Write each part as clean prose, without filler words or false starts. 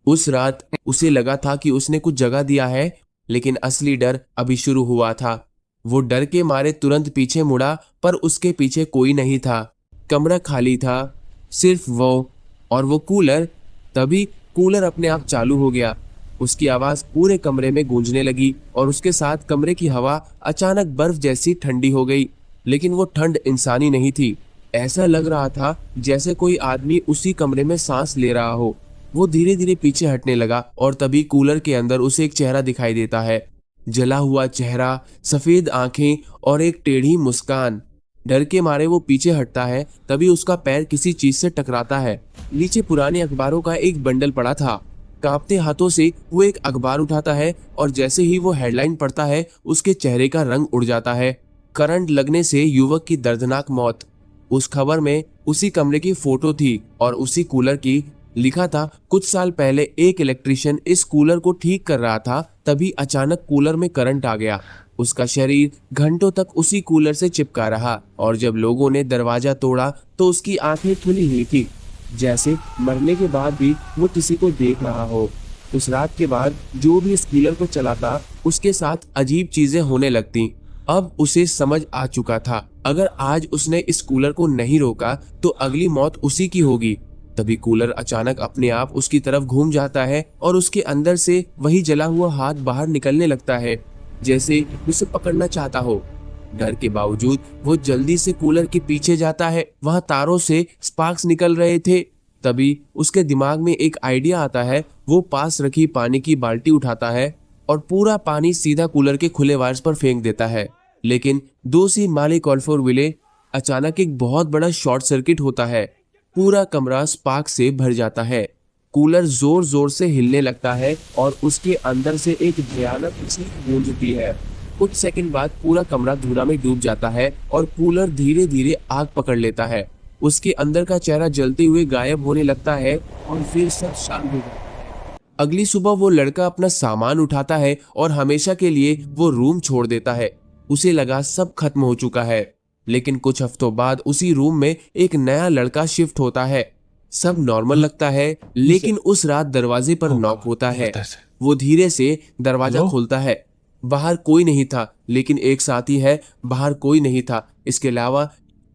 उस रात उसे लगा था कि उसने कुछ जगह दिया है, लेकिन असली डर अभी शुरू हुआ था। वो डर के मारे तुरंत पीछे मुड़ा, पर उसके पीछे कोई नहीं था। कमरा खाली था, सिर्फ वो और वो कूलर। तभी कूलर अपने आप चालू हो गया। उसकी आवाज पूरे कमरे में गूंजने लगी और उसके साथ कमरे की हवा अचानक बर्फ जैसी ठंडी हो गई। लेकिन वो ठंड इंसानी नहीं थी। ऐसा लग रहा था जैसे कोई आदमी उसी कमरे में सांस ले रहा हो। वो धीरे धीरे पीछे हटने लगा और तभी कूलर के अंदर उसे एक चेहरा दिखाई देता है। जला हुआ चेहरा, सफेद आंखें और एक टेढ़ी मुस्कान। डर के मारे वो पीछे हटता है, तभी उसका पैर किसी चीज से टकराता है। नीचे पुराने अखबारों का एक बंडल पड़ा था। कांपते हाथों से वो एक अखबार उठाता है और जैसे ही वो हेडलाइन पढ़ता है, उसके चेहरे का रंग उड़ जाता है। करंट लगने से युवक की दर्दनाक मौत। उस खबर में उसी कमरे की फोटो थी और उसी कूलर की। लिखा था, कुछ साल पहले एक इलेक्ट्रिशियन इस कूलर को ठीक कर रहा था, तभी अचानक कूलर में करंट आ गया। उसका शरीर घंटों तक उसी कूलर से चिपका रहा और जब लोगों ने दरवाजा तोड़ा तो उसकी आंखें खुली हुई थी, जैसे मरने के बाद भी वो किसी को देख रहा हो। उस रात के बाद जो भी इस कूलर को चलाता, उसके साथ अजीब चीजें होने लगती। अब उसे समझ आ चुका था, अगर आज उसने इस कूलर को नहीं रोका तो अगली मौत उसी की होगी। तभी कूलर अचानक अपने आप उसकी तरफ घूम जाता है और उसके अंदर से वही जला हुआ हाथ बाहर निकलने लगता है, जैसे उसे पकड़ना चाहता हो। डर के बावजूद वो जल्दी से कूलर के पीछे जाता है। वहां तारों से स्पार्क्स निकल रहे थे। तभी उसके दिमाग में एक आइडिया आता है। वो पास रखी पानी की बाल्टी उठाता है और पूरा पानी सीधा कूलर के खुले वायर्स पर फेंक देता है। लेकिन दूसरी माली कॉल्फोर विले अचानक एक बहुत बड़ा शॉर्ट सर्किट होता है। पूरा कमरा स्पार्क से भर जाता है। कूलर जोर जोर से हिलने लगता है और उसके अंदर से एक भयानक चीख गूंजती है। कुछ सेकंड बाद पूरा कमरा धुआं में डूब जाता है और कूलर धीरे धीरे आग पकड़ लेता है। उसके अंदर का चेहरा जलते हुए गायब होने लगता है और फिर सब शांत हो जाता है। अगली सुबह वो लड़का अपना सामान उठाता है और हमेशा के लिए वो रूम छोड़ देता है। उसे लगा सब खत्म हो चुका है, लेकिन कुछ हफ्तों बाद उसी रूम में एक नया लड़का शिफ्ट होता है। सब नॉर्मल लगता है, लेकिन उस रात दरवाजे पर नॉक होता है। वो धीरे से दरवाजा खोलता है। बाहर कोई नहीं था, लेकिन एक साथी है। बाहर कोई नहीं था, इसके अलावा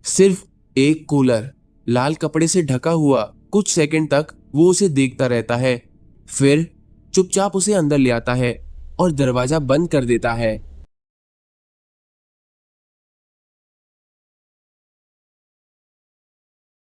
सिर्फ एक कूलर, लाल कपड़े से ढका हुआ। कुछ सेकंड तक वो उसे देखता रहता है, फिर चुपचाप उसे अंदर ले आता है और दरवाजा बंद कर देता है।